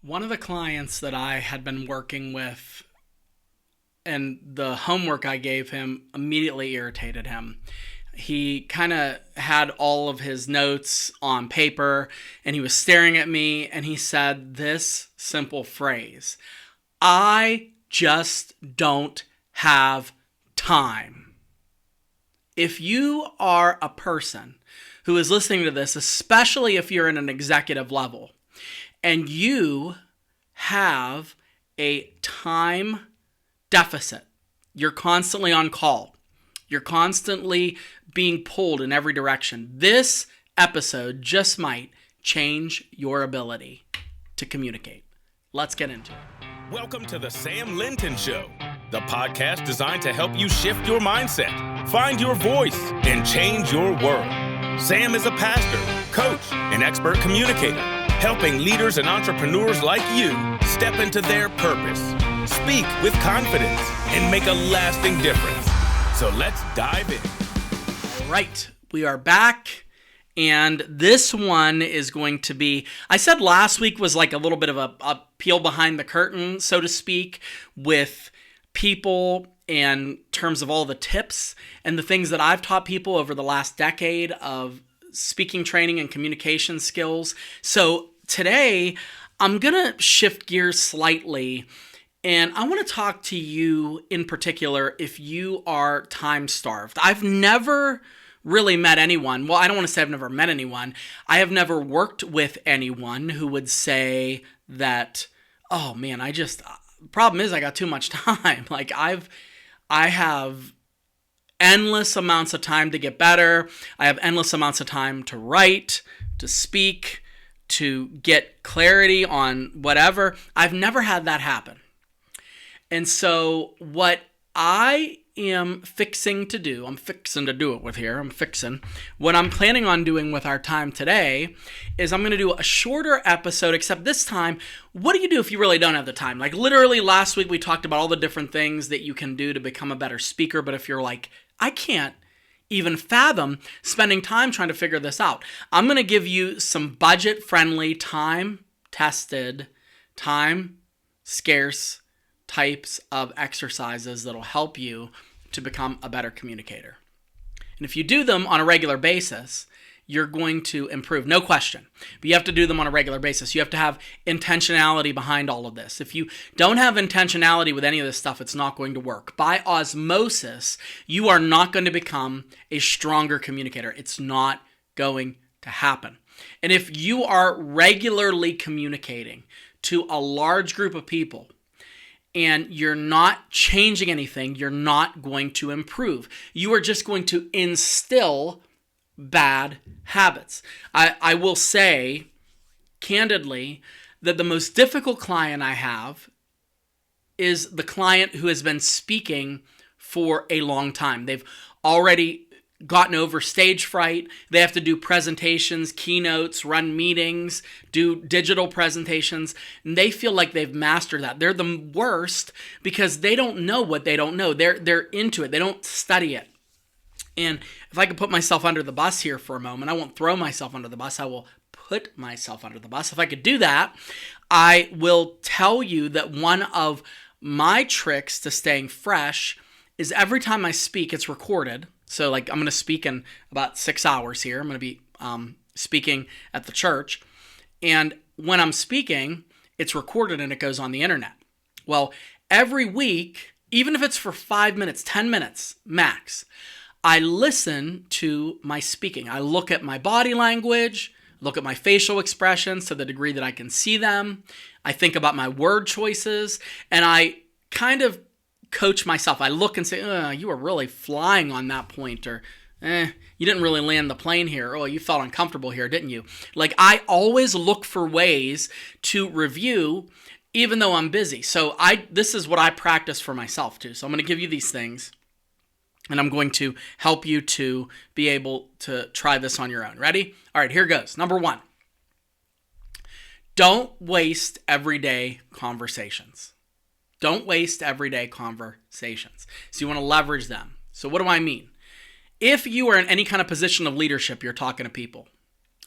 One of the clients that I had been working with and the homework I gave him immediately irritated him. He kind of had all of his notes on paper and he was staring at me and he said this simple phrase: I just don't have time. If you are a person who is listening to this, especially if you're in an executive level, and you have a time deficit, you're constantly on call, you're constantly being pulled in every direction, this episode just might change your ability to communicate. Let's get into it. Welcome to the Sam Linton Show, the podcast designed to help you shift your mindset, find your voice, and change your world. Sam is a pastor, coach, and expert communicator, helping leaders and entrepreneurs like you step into their purpose, speak with confidence, and make a lasting difference. So let's dive in. All right, we are back, and this one is going to be, I said last week was like a little bit of a peel behind the curtain, so to speak, with people in terms of all the tips and the things that I've taught people over the last decade of speaking training and communication skills. So today, I'm going to shift gears slightly, and I want to talk to you in particular if you are time-starved. I've never really met anyone, well, I don't want to say I've never met anyone, I have never worked with anyone who would say that, oh man, problem is I got too much time. Like I have endless amounts of time to get better. I have endless amounts of time to write, to speak, to get clarity on whatever. I've never had that happen. And so what I am fixing to do, what I'm planning on doing with our time today is I'm going to do a shorter episode, except this time, what do you do if you really don't have the time? Like literally last week we talked about all the different things that you can do to become a better speaker, but if you're like, I can't even fathom spending time trying to figure this out, I'm going to give you some budget-friendly, time-tested, time-scarce types of exercises that'll help you to become a better communicator. And if you do them on a regular basis, you're going to improve, no question. But you have to do them on a regular basis. You have to have intentionality behind all of this. If you don't have intentionality with any of this stuff, it's not going to work. By osmosis, you are not going to become a stronger communicator. It's not going to happen. And if you are regularly communicating to a large group of people, and you're not changing anything, you're not going to improve. You are just going to instill bad habits. I will say, candidly, that the most difficult client I have is the client who has been speaking for a long time. They've already gotten over stage fright. They have to do presentations, keynotes, run meetings, do digital presentations, and they feel like they've mastered that. They're the worst because they don't know what they don't know. They're into it. They don't study it. And if I could put myself under the bus here for a moment, I won't throw myself under the bus. I will put myself under the bus. If I could do that, I will tell you that one of my tricks to staying fresh is every time I speak, it's recorded. So like I'm going to speak in about 6 hours here. I'm going to be speaking at the church. And when I'm speaking, it's recorded and it goes on the internet. Well, every week, even if it's for 5 minutes, 10 minutes max, I listen to my speaking. I look at my body language, look at my facial expressions to the degree that I can see them. I think about my word choices, and I kind of coach myself. I look and say, you were really flying on that point, or you didn't really land the plane here. Oh, you felt uncomfortable here, didn't you? Like I always look for ways to review even though I'm busy. So this is what I practice for myself too. So I'm going to give you these things and I'm going to help you to be able to try this on your own. Ready? All right, here goes. Number 1. Don't waste everyday conversations. Don't waste everyday conversations. So you want to leverage them. So what do I mean? If you are in any kind of position of leadership, you're talking to people.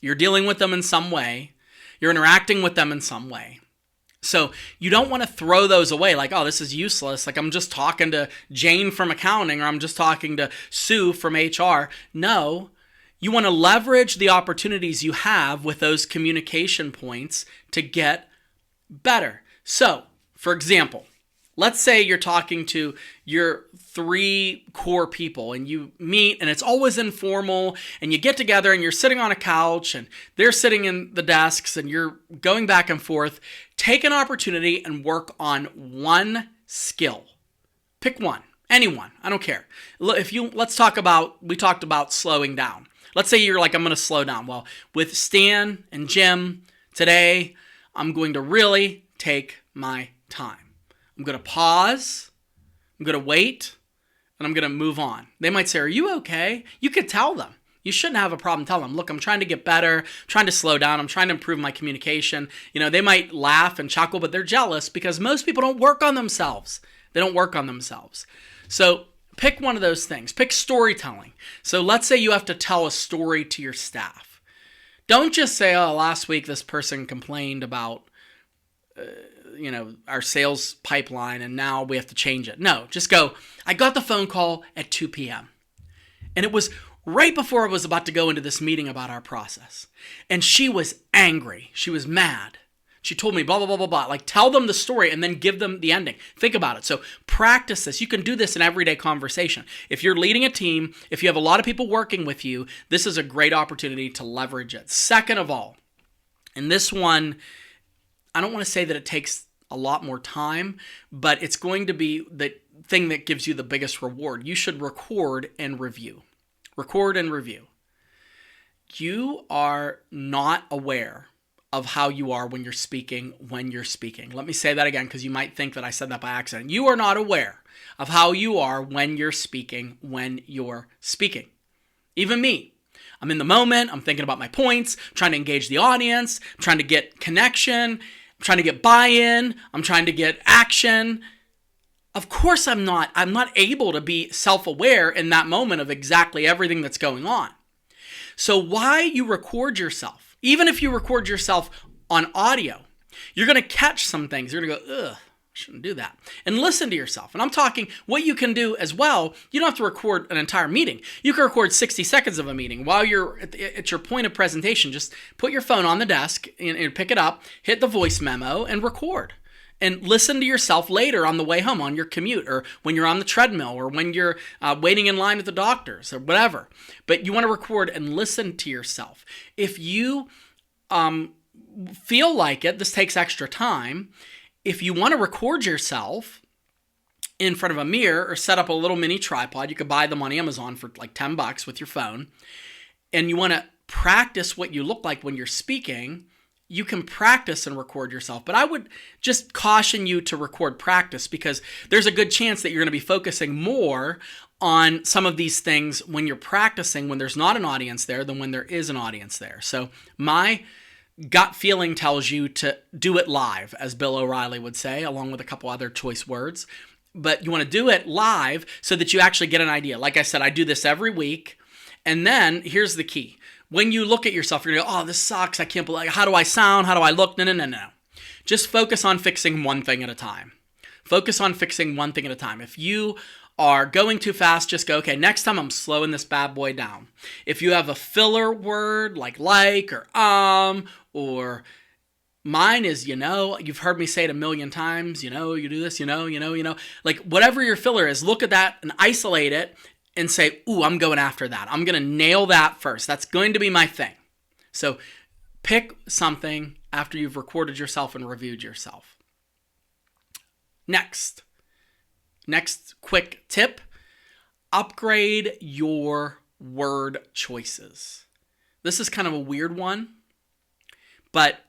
You're dealing with them in some way. You're interacting with them in some way. So you don't want to throw those away like, oh, this is useless. Like I'm just talking to Jane from accounting or I'm just talking to Sue from HR. No, you want to leverage the opportunities you have with those communication points to get better. So, for example, let's say you're talking to your 3 core people and you meet and it's always informal and you get together and you're sitting on a couch and they're sitting in the desks and you're going back and forth. Take an opportunity and work on one skill. Pick one, anyone, I don't care. We talked about slowing down. Let's say you're like, I'm going to slow down. Well, with Stan and Jim today, I'm going to really take my time. I'm going to pause, I'm going to wait, and I'm going to move on. They might say, are you okay? You could tell them. You shouldn't have a problem telling them, look, I'm trying to get better, I'm trying to slow down, I'm trying to improve my communication. They might laugh and chuckle, but they're jealous because most people don't work on themselves. They don't work on themselves. So pick one of those things. Pick storytelling. So let's say you have to tell a story to your staff. Don't just say, oh, last week this person complained about our sales pipeline and now we have to change it. No, just go, I got the phone call at 2 p.m. and it was right before I was about to go into this meeting about our process. And she was angry. She was mad. She told me blah, blah, blah, blah, blah. Like tell them the story and then give them the ending. Think about it. So practice this. You can do this in everyday conversation. If you're leading a team, if you have a lot of people working with you, this is a great opportunity to leverage it. Second of all, and this one, I don't want to say that it takes a lot more time, but it's going to be the thing that gives you the biggest reward. You should record and review. Record and review. You are not aware of how you are when you're speaking. Let me say that again because you might think that I said that by accident. You are not aware of how you are when you're speaking. Even me. I'm in the moment. I'm thinking about my points, trying to engage the audience, trying to get connection, I'm trying to get buy-in. I'm trying to get action. Of course I'm not able to be self-aware in that moment of exactly everything that's going on. So why you record yourself, even if you record yourself on audio, you're going to catch some things. You're going to go, ugh, I shouldn't do that. And listen to yourself. And I'm talking what you can do as well. You don't have to record an entire meeting. You can record 60 seconds of a meeting while you're at your point of presentation. Just put your phone on the desk and pick it up, hit the voice memo and record. And listen to yourself later on the way home on your commute or when you're on the treadmill or when you're waiting in line at the doctor's or whatever. But you want to record and listen to yourself. If you feel like it, this takes extra time. If you want to record yourself in front of a mirror or set up a little mini tripod, you could buy them on Amazon for like $10 with your phone, and you want to practice what you look like when you're speaking, you can practice and record yourself. But I would just caution you to record practice because there's a good chance that you're going to be focusing more on some of these things when you're practicing when there's not an audience there than when there is an audience there. So my gut feeling tells you to do it live, as Bill O'Reilly would say, along with a couple other choice words. But you want to do it live so that you actually get an idea. Like I said, I do this every week. And then here's the key. When you look at yourself, you're going to go, oh, this sucks. I can't believe, how do I sound? How do I look? No. Just focus on fixing one thing at a time. Focus on fixing one thing at a time. If you are going too fast, just go, okay, next time I'm slowing this bad boy down. If you have a filler word like or mine is, you've heard me say it a million times, you do this, like whatever your filler is, look at that and isolate it and say, ooh, I'm going after that. I'm going to nail that first. That's going to be my thing. So pick something after you've recorded yourself and reviewed yourself. Next quick tip, upgrade your word choices. This is kind of a weird one, but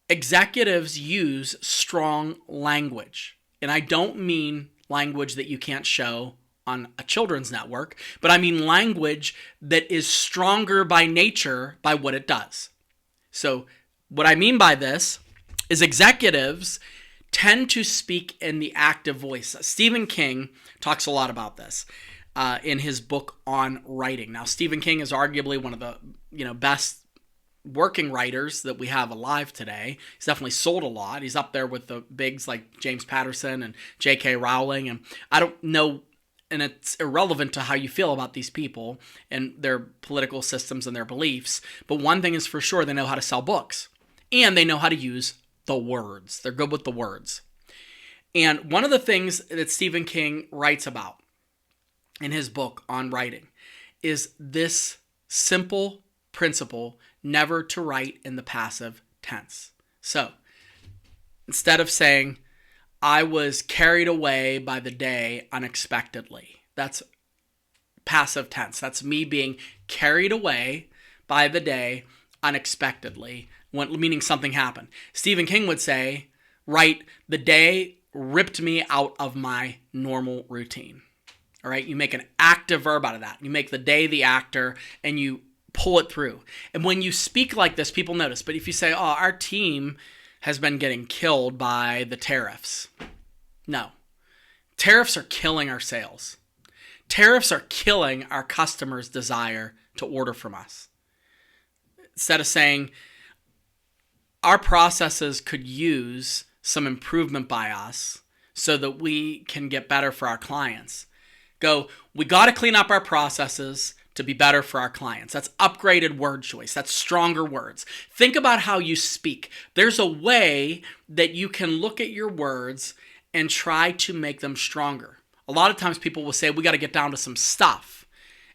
executives use strong language. And I don't mean language that you can't show on a children's network, but I mean language that is stronger by nature by what it does. So what I mean by this is executives tend to speak in the active voice. Stephen King talks a lot about this in his book on writing. Now, Stephen King is arguably one of the best working writers that we have alive today. He's definitely sold a lot. He's up there with the bigs like James Patterson and J.K. Rowling. And I don't know, and it's irrelevant to how you feel about these people and their political systems and their beliefs. But one thing is for sure, they know how to sell books. And they know how to use the words. They're good with the words. And one of the things that Stephen King writes about in his book on writing is this simple principle, never to write in the passive tense. So instead of saying, I was carried away by the day unexpectedly, that's passive tense. That's me being carried away by the day unexpectedly, meaning something happened. Stephen King would say, right, the day ripped me out of my normal routine. All right, you make an active verb out of that. You make the day the actor and you pull it through. And when you speak like this, people notice. But if you say, oh, our team has been getting killed by the tariffs. No. Tariffs are killing our sales. Tariffs are killing our customers' desire to order from us. Instead of saying, our processes could use some improvement by us so that we can get better for our clients. Go, we got to clean up our processes to be better for our clients. That's upgraded word choice. That's stronger words. Think about how you speak. There's a way that you can look at your words and try to make them stronger. A lot of times people will say, we got to get down to some stuff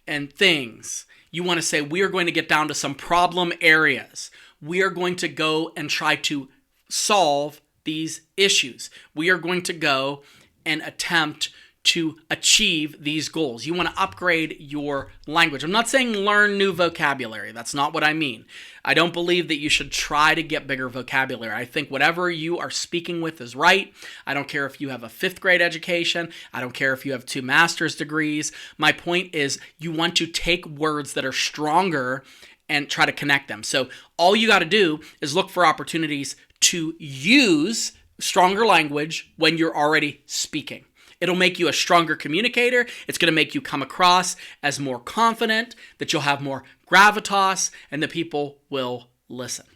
and things. You want to say, we are going to get down to some problem areas. We are going to go and try to solve these issues. We are going to go and attempt to achieve these goals. You want to upgrade your language. I'm not saying learn new vocabulary. That's not what I mean. I don't believe that you should try to get bigger vocabulary. I think whatever you are speaking with is right. I don't care if you have a 5th grade education. I don't care if you have 2 master's degrees. My point is you want to take words that are stronger and try to connect them. So all you got to do is look for opportunities to use stronger language when you're already speaking. It'll make you a stronger communicator. It's going to make you come across as more confident, that you'll have more gravitas, and that people will listen.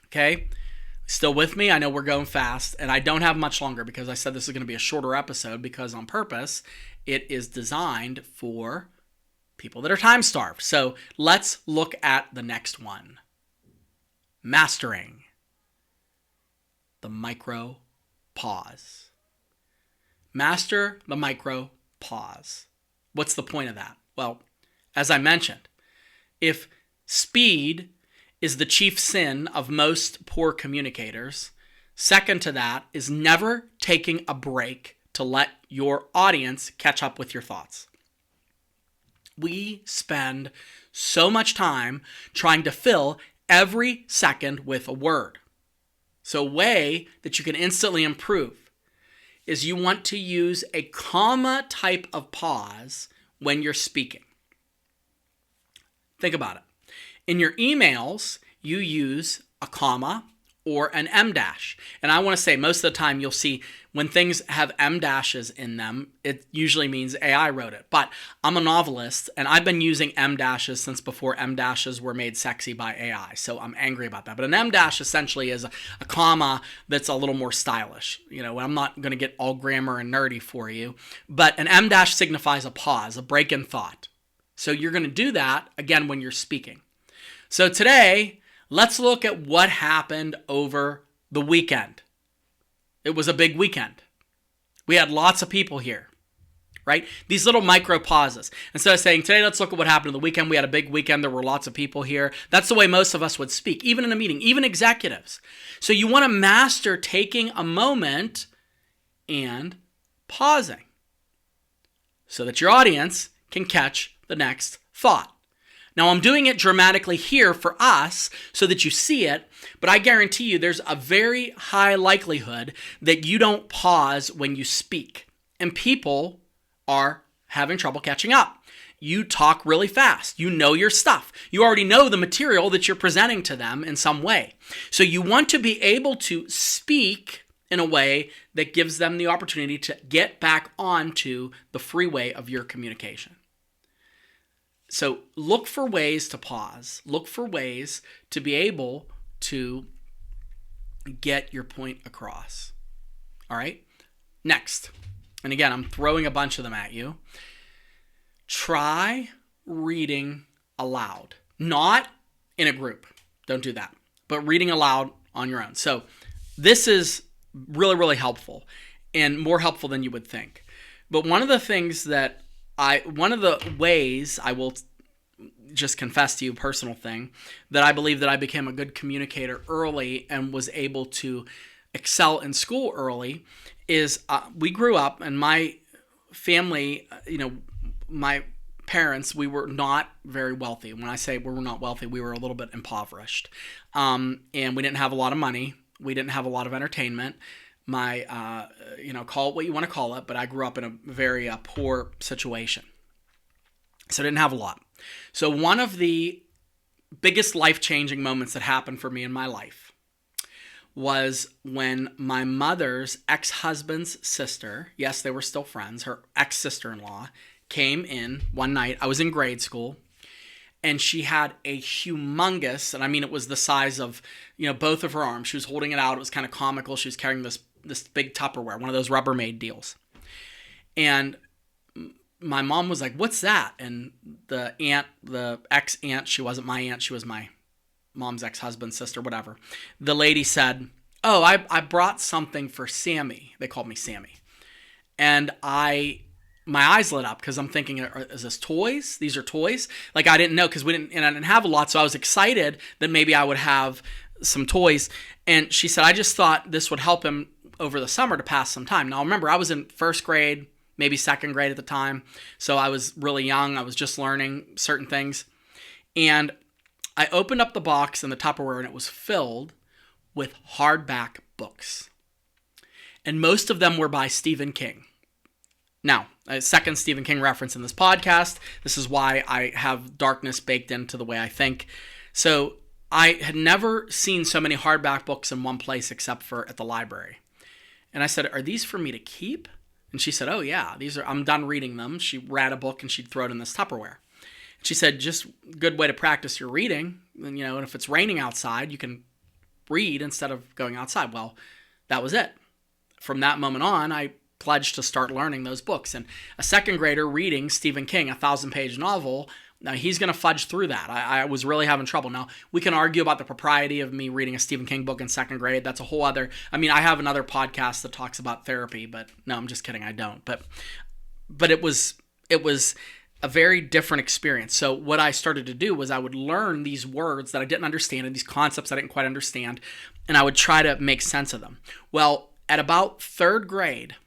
Okay? Still with me? I know we're going fast, and I don't have much longer because I said this is going to be a shorter episode because on purpose, it is designed for people that are time-starved. So let's look at the next one. Mastering the micro pause. Master the micro pause. What's the point of that? Well, as I mentioned, if speed is the chief sin of most poor communicators, second to that is never taking a break to let your audience catch up with your thoughts. We spend so much time trying to fill every second with a word. So a way that you can instantly improve is you want to use a comma type of pause when you're speaking. Think about it. In your emails, you use a comma or an M dash. And I want to say most of the time you'll see when things have M dashes in them, it usually means AI wrote it. But I'm a novelist and I've been using M dashes since before M dashes were made sexy by AI. So I'm angry about that. But an M dash essentially is a comma that's a little more stylish. You know, I'm not going to get all grammar and nerdy for you. But an M dash signifies a pause, a break in thought. So you're going to do that again when you're speaking. So today, let's look at what happened over the weekend. It was a big weekend. We had lots of people here, right? These little micro pauses. Instead of saying, today, let's look at what happened on the weekend. We had a big weekend. There were lots of people here. That's the way most of us would speak, even in a meeting, even executives. So you want to master taking a moment and pausing so that your audience can catch the next thought. Now, I'm doing it dramatically here for us so that you see it, but I guarantee you there's a very high likelihood that you don't pause when you speak, and people are having trouble catching up. You talk really fast. You know your stuff. You already know the material that you're presenting to them in some way. So you want to be able to speak in a way that gives them the opportunity to get back onto the freeway of your communication. So look for ways to pause. Look for ways to be able to get your point across. All right? Next. And again, I'm throwing a bunch of them at you. Try reading aloud. Not in a group. Don't do that. But reading aloud on your own. So this is really, really helpful and more helpful than you would think. But one of the ways I will just confess to you, personal thing, that I believe that I became a good communicator early and was able to excel in school early is we grew up, and my family, my parents, we were not very wealthy. When I say we were not wealthy, we were a little bit impoverished. And we didn't have a lot of money. We didn't have a lot of entertainment. Call it what you want to call it, but I grew up in a very poor situation. So I didn't have a lot. So one of the biggest life-changing moments that happened for me in my life was when my mother's ex-husband's sister, yes, they were still friends, her ex-sister-in-law, came in one night. I was in grade school, and she had a humongous, and I mean it was the size of, both of her arms. She was holding it out. It was kind of comical. She was carrying this big Tupperware, one of those Rubbermaid deals. And my mom was like, "What's that?" And the ex-aunt, she wasn't my aunt, she was my mom's ex-husband's sister, whatever. The lady said, "Oh, I brought something for Sammy." They called me Sammy. And my eyes lit up because I'm thinking, is this toys? These are toys? Like, I didn't know because I didn't have a lot, so I was excited that maybe I would have some toys. And she said, "I just thought this would help him over the summer to pass some time." Now, remember, I was in first grade, maybe second grade at the time, so I was really young. I was just learning certain things. And I opened up the box and the Tupperware, and it was filled with hardback books. And most of them were by Stephen King. Now, a second Stephen King reference in this podcast. This is why I have darkness baked into the way I think. So I had never seen so many hardback books in one place except for at the library. And I said, "Are these for me to keep?" And she said, "Oh yeah, I'm done reading them." She read a book and she'd throw it in this Tupperware. She said, "Just a good way to practice your reading. And if it's raining outside, you can read instead of going outside." Well, that was it. From that moment on, I pledged to start learning those books. And a second grader reading Stephen King, a 1,000-page novel, now he's going to fudge through that. I was really having trouble. Now, we can argue about the propriety of me reading a Stephen King book in second grade. That's a whole other, I have another podcast that talks about therapy, but no, I'm just kidding. I don't. But it was a very different experience. So what I started to do was I would learn these words that I didn't understand and these concepts I didn't quite understand, and I would try to make sense of them. Well, at about third grade,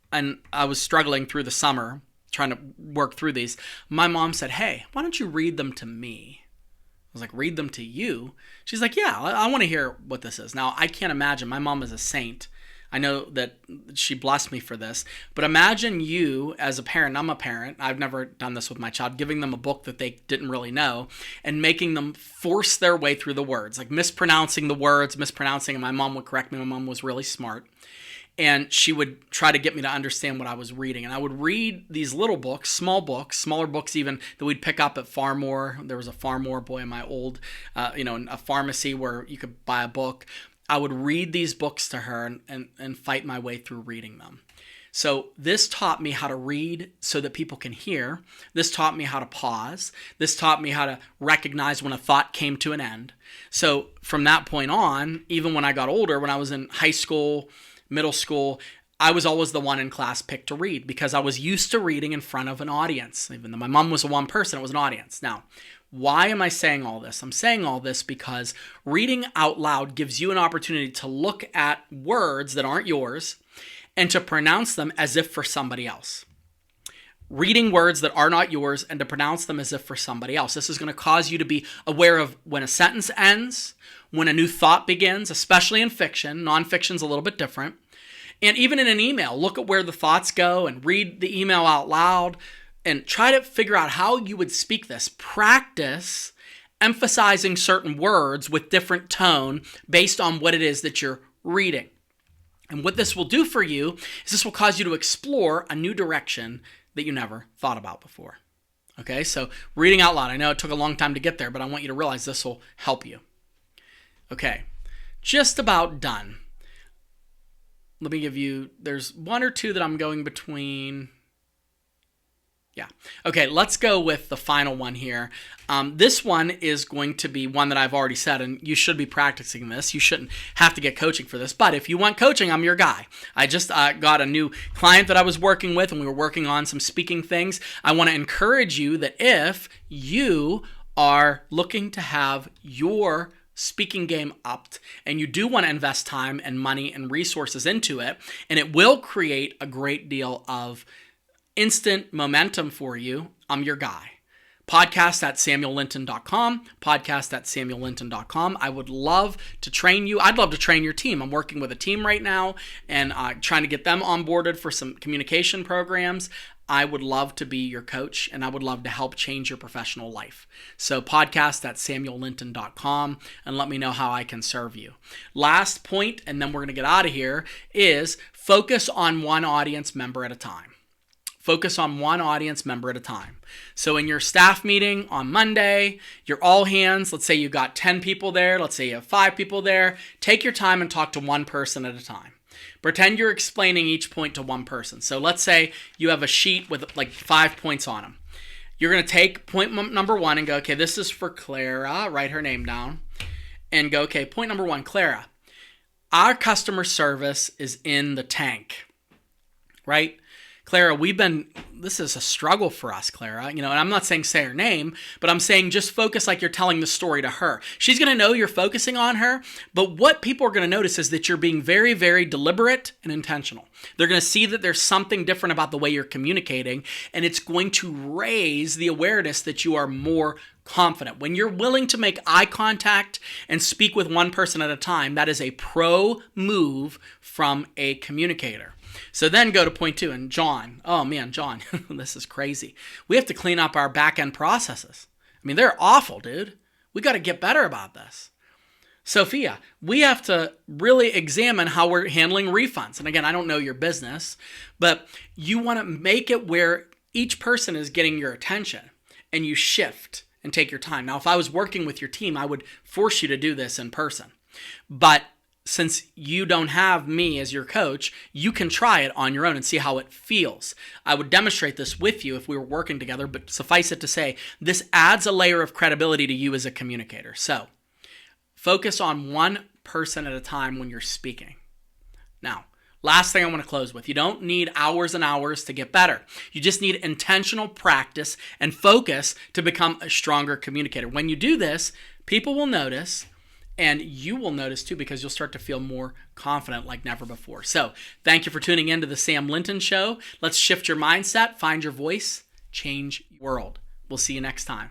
and I was struggling through the summer trying to work through these, my mom said, "Hey, why don't you read them to me?" I was like, "Read them to you?" She's like, "Yeah, I want to hear what this is." Now, I can't imagine. My mom is a saint. I know that she blessed me for this. But imagine you as a parent. I'm a parent. I've never done this with my child. Giving them a book that they didn't really know and making them force their way through the words. Like mispronouncing the words, and my mom would correct me. My mom was really smart. And she would try to get me to understand what I was reading. And I would read these little books, smaller books even, that we'd pick up at Farmore. There was a Farmore, boy, in my old, a pharmacy where you could buy a book. I would read these books to her and fight my way through reading them. So this taught me how to read so that people can hear. This taught me how to pause. This taught me how to recognize when a thought came to an end. So from that point on, even when I got older, when I was in high school, middle school, I was always the one in class picked to read because I was used to reading in front of an audience. Even though my mom was the one person, it was an audience. Now, why am I saying all this? I'm saying all this because reading out loud gives you an opportunity to look at words that aren't yours and to pronounce them as if for somebody else. Reading words that are not yours and to pronounce them as if for somebody else. This is going to cause you to be aware of when a sentence ends, when a new thought begins, especially in fiction. Nonfiction's a little bit different. And even in an email, look at where the thoughts go and read the email out loud and try to figure out how you would speak this. Practice emphasizing certain words with different tone based on what it is that you're reading. And what this will do for you is this will cause you to explore a new direction that you never thought about before. Okay, so reading out loud. I know it took a long time to get there, but I want you to realize this will help you. Okay, just about done. Let me give you, there's one or two that I'm going between. Yeah. Okay, let's go with the final one here. This one is going to be one that I've already said, and you should be practicing this. You shouldn't have to get coaching for this, but if you want coaching, I'm your guy. I just got a new client that I was working with, and we were working on some speaking things. I want to encourage you that if you are looking to have your speaking game upped, and you do want to invest time and money and resources into it, and it will create a great deal of instant momentum for you, I'm your guy. Podcast@SamuelLinton.com, podcast@SamuelLinton.com. I would love to train you. I'd love to train your team. I'm working with a team right now and trying to get them onboarded for some communication programs. I would love to be your coach, and I would love to help change your professional life. So podcast@SamuelLinton.com, and let me know how I can serve you. Last point, and then we're going to get out of here, is focus on one audience member at a time. Focus on one audience member at a time. So in your staff meeting on Monday, your all hands, let's say you've got 10 people there, let's say you have 5 people there, take your time and talk to one person at a time. Pretend you're explaining each point to one person. So let's say you have a sheet with like 5 points on them. You're going to take point number 1 and go, okay, this is for Clara, write her name down, and go, okay, point number 1, Clara, our customer service is in the tank, right? Clara, this is a struggle for us, Clara. And I'm not saying say her name, but I'm saying just focus like you're telling the story to her. She's going to know you're focusing on her, but what people are going to notice is that you're being very, very deliberate and intentional. They're going to see that there's something different about the way you're communicating, and it's going to raise the awareness that you are more confident. When you're willing to make eye contact and speak with one person at a time, that is a pro move from a communicator. So then go to point 2, and John, oh man, John, this is crazy. We have to clean up our back-end processes. I mean, they're awful, dude. We got to get better about this. Sophia, we have to really examine how we're handling refunds. And again, I don't know your business, but you want to make it where each person is getting your attention, and you shift and take your time. Now, if I was working with your team, I would force you to do this in person. But since you don't have me as your coach, you can try it on your own and see how it feels. I would demonstrate this with you if we were working together, but suffice it to say, this adds a layer of credibility to you as a communicator. So focus on one person at a time when you're speaking. Now, last thing I want to close with, you don't need hours and hours to get better. You just need intentional practice and focus to become a stronger communicator. When you do this, people will notice, and you will notice too, because you'll start to feel more confident like never before. So thank you for tuning in to the Sam Linton Show. Let's shift your mindset, find your voice, change your world. We'll see you next time.